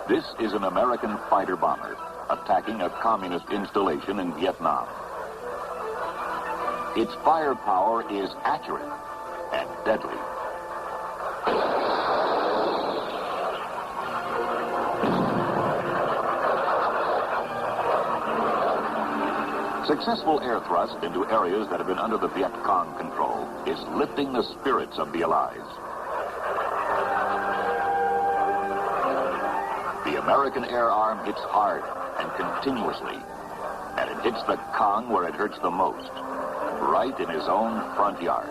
This is an American fighter bomber attacking a communist installation in Vietnam. Its firepower is accurate and deadly. Successful air thrust into areas that have been under the Viet Cong control is lifting the spirits of the Allies. The American air arm hits hard and continuously, and it hits the Cong where it hurts the most, right in his own front yard.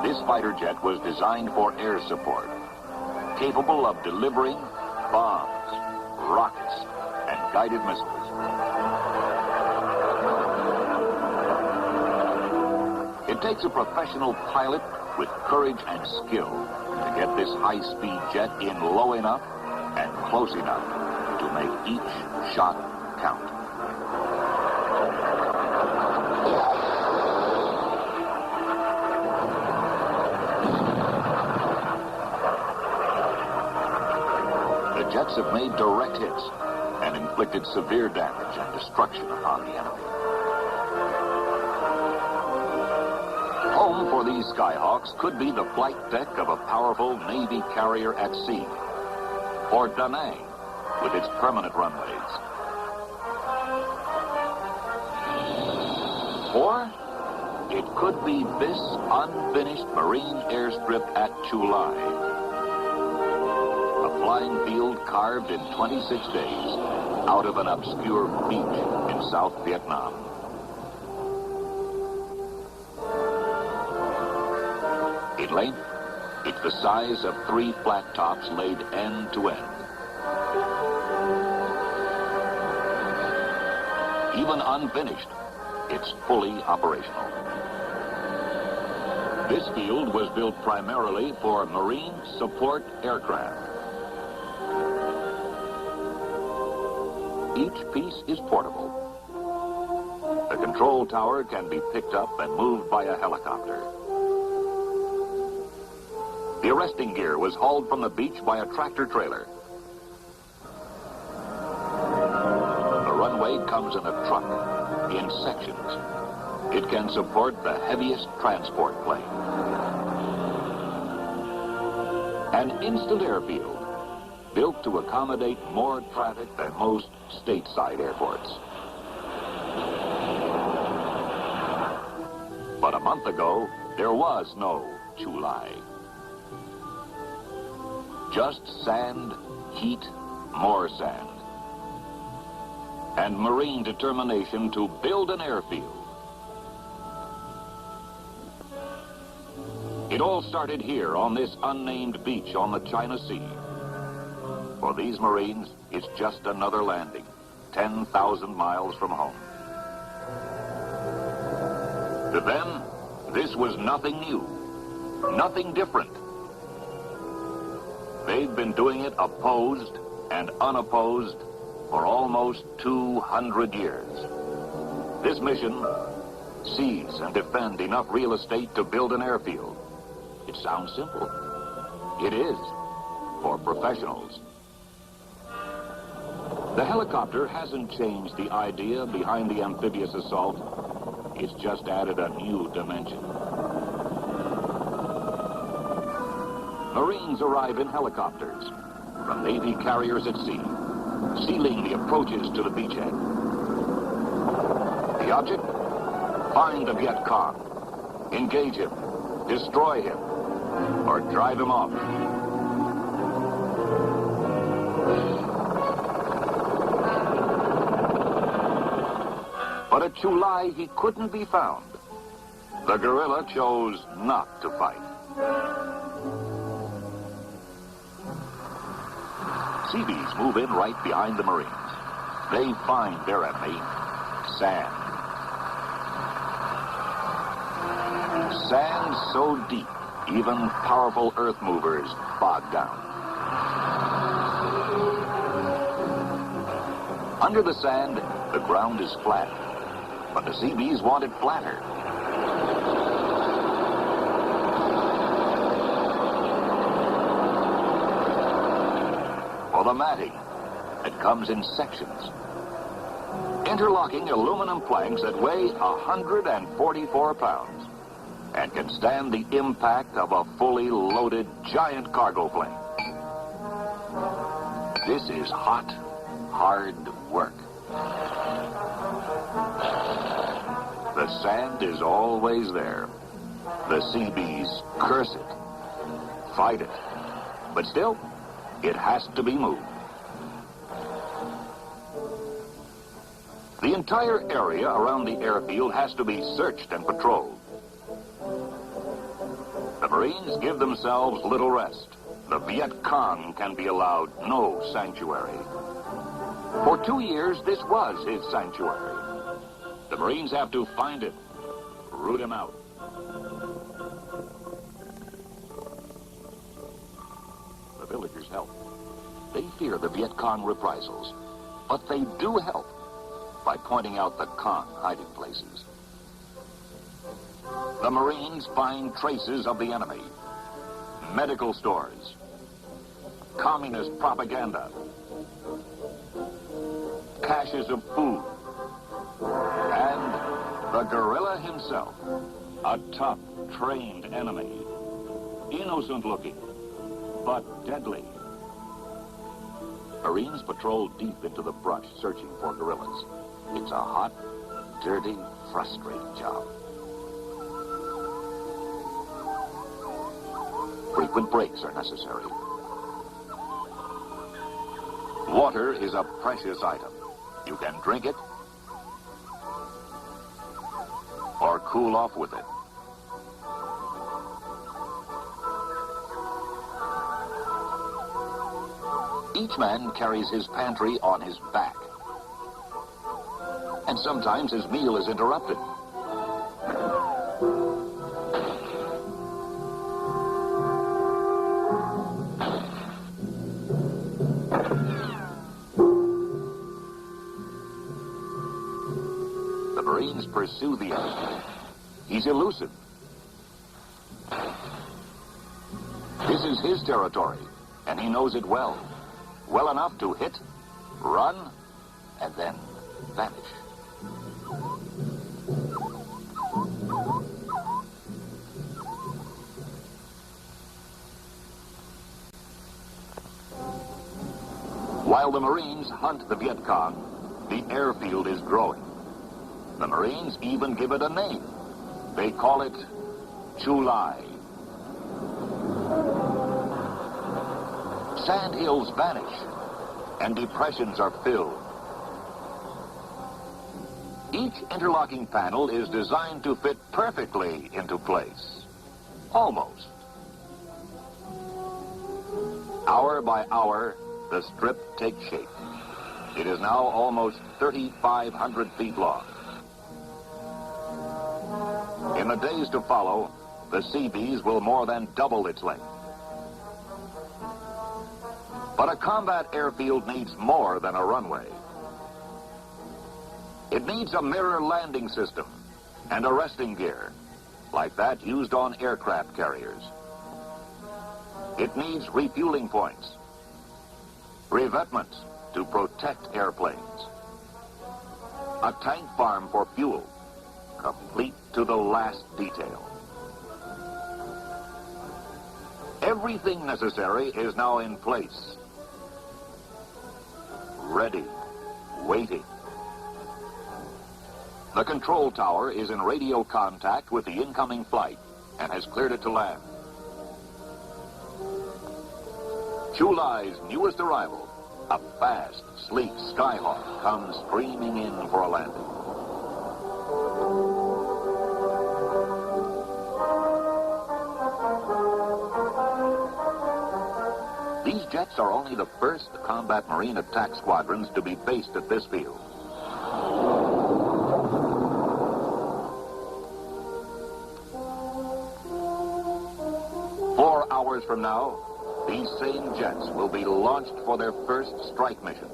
This fighter jet was designed for air support, capable of delivering bombs, rockets, and guided missiles. It takes a professional pilot with courage and skill to get this high-speed jet in low enough and close enough to make each shot count. The jets have made direct hits and inflicted severe damage and destruction upon the enemy. Home for these Skyhawks could be the flight deck of a powerful Navy carrier at sea, or Da Nang with its permanent runways. Or it could be this unfinished Marine airstrip at Chu Lai, a flying field carved in 26 days out of an obscure beach in South Vietnam. In length, it's the size of 3 flat tops laid end to end. Even unfinished, it's fully operational. This field was built primarily for Marine support aircraft. Each piece is portable. The control tower can be picked up and moved by a helicopter. The arresting gear was hauled from the beach by a tractor trailer. The runway comes in a truck, in sections. It can support the heaviest transport plane. An instant airfield, built to accommodate more traffic than most stateside airports. But a month ago, there was no Chu Lai. Just sand, heat, more sand. And Marine determination to build an airfield. It all started here on this unnamed beach on the China Sea. For these Marines, it's just another landing, 10,000 miles from home. To them, this was nothing new, nothing different. They've been doing it opposed and unopposed for almost 200 years. This mission, seize and defend enough real estate to build an airfield. It sounds simple. It is, for professionals. The helicopter hasn't changed the idea behind the amphibious assault. It's just added a new dimension. Marines arrive in helicopters from Navy carriers at sea, sealing the approaches to the beachhead. The object? Find the Viet Cong, engage him, destroy him, or drive him off. But at Chu Lai, he couldn't be found. The guerrilla chose not to fight. Seabees move in right behind the Marines. They find their enemy, sand. Sand so deep, even powerful earth movers bog down. Under the sand, the ground is flat, but the Seabees want it flatter. For the matting, it comes in sections. Interlocking aluminum planks that weigh 144 pounds and can stand the impact of a fully loaded giant cargo plane. This is hot, hard work. The sand is always there. The Seabees curse it, fight it, but still, it has to be moved. The entire area around the airfield has to be searched and patrolled. The Marines give themselves little rest. The Viet Cong can be allowed no sanctuary. For 2 years, this was his sanctuary. The Marines have to find him, root him out. The villagers help. They fear the Viet Cong reprisals, but they do help by pointing out the Cong hiding places. The Marines find traces of the enemy. Medical stores, communist propaganda, caches of food, and the guerrilla himself, a tough, trained enemy. Innocent looking, but deadly. Marines patrol deep into the brush searching for guerrillas. It's a hot, dirty, frustrating job. Frequent breaks are necessary. Water is a precious item. You can drink it or cool off with it. Each man carries his pantry on his back. And sometimes his meal is interrupted. The Marines pursue the enemy. He's elusive. This is his territory, and he knows it well. Well enough to hit, run, and then vanish. While the Marines hunt the Viet Cong, the airfield is growing. The Marines even give it a name. They call it Chu Lai. Sand hills vanish, and depressions are filled. Each interlocking panel is designed to fit perfectly into place. Almost. Hour by hour, the strip takes shape. It is now almost 3,500 feet long. In the days to follow, the Seabees will more than double its length. But a combat airfield needs more than a runway. It needs a mirror landing system and arresting gear, like that used on aircraft carriers. It needs refueling points, revetments to protect airplanes, a tank farm for fuel, complete to the last detail. Everything necessary is now in place. Ready, waiting. The control tower is in radio contact with the incoming flight and has cleared it to land. Chu Lai's newest arrival, a fast, sleek Skyhawk, comes screaming in for a landing. These jets are only the first combat Marine attack squadrons to be based at this field. From now, these same jets will be launched for their first strike mission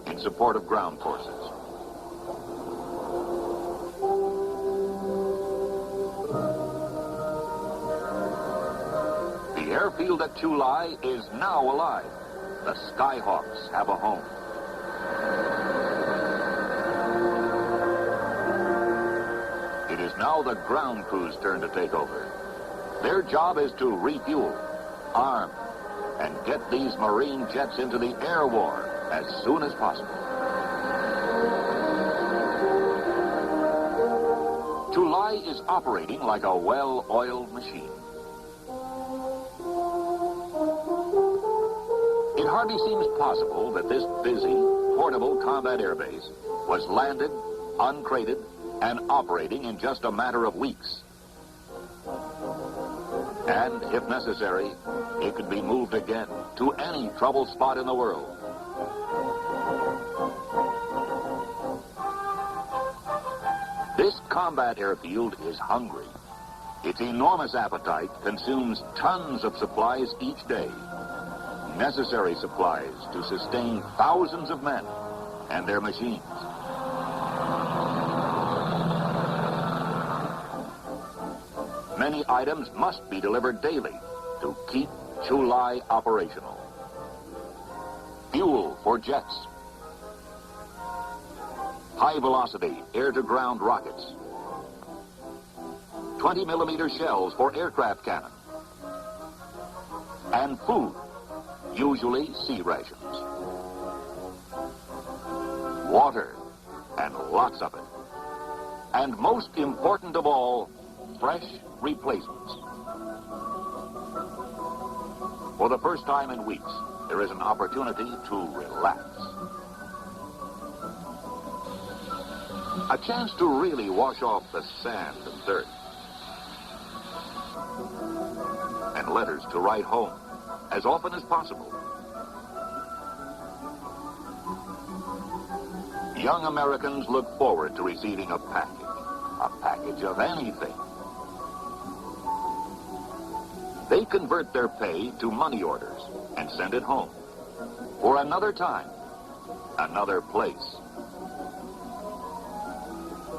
in in support of ground forces. The airfield at Chulai is now alive. The Skyhawks have a home. It is now the ground crew's turn to take over. Their job is to refuel, arm, and get these Marine jets into the air war as soon as possible. Chulai is operating like a well-oiled machine. It hardly seems possible that this busy, portable combat airbase was landed, uncrated, and operating in just a matter of weeks. And, if necessary, it could be moved again to any trouble spot in the world. This combat airfield is hungry. Its enormous appetite consumes tons of supplies each day. Necessary supplies to sustain thousands of men and their machines. Many items must be delivered daily to keep Chulai operational. Fuel for jets. High-velocity air-to-ground rockets. 20-millimeter shells for aircraft cannon. And food, usually sea rations. Water, and lots of it. And most important of all, fresh replacements. For the first time in weeks, there is an opportunity to relax. A chance to really wash off the sand and dirt. And letters to write home as often as possible. Young Americans look forward to receiving a package of anything. They convert their pay to money orders and send it home for another time, another place.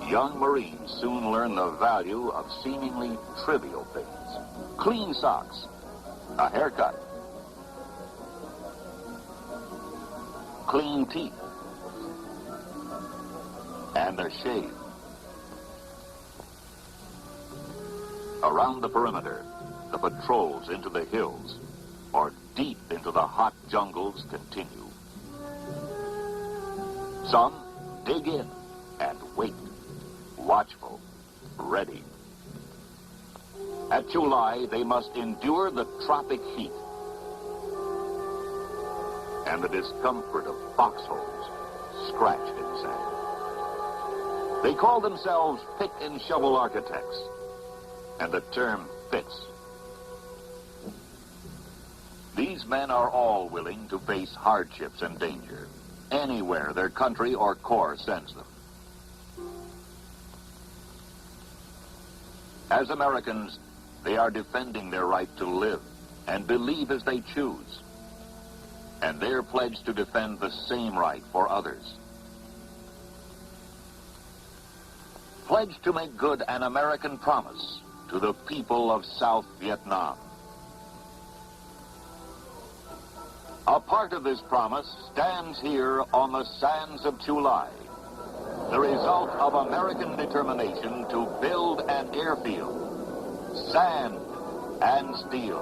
Young Marines soon learn the value of seemingly trivial things. Clean socks, a haircut, clean teeth, and a shave. Around the perimeter, the patrols into the hills or deep into the hot jungles continue. Some dig in and wait, watchful, ready. At Chulai, they must endure the tropic heat and the discomfort of foxholes scratched in sand. They call themselves pick and shovel architects, and the term fits. These men are all willing to face hardships and danger anywhere their country or corps sends them. As Americans, they are defending their right to live and believe as they choose. And they're pledged to defend the same right for others. Pledged to make good an American promise to the people of South Vietnam. A part of this promise stands here on the sands of Chulai, the result of American determination to build an airfield, sand and steel.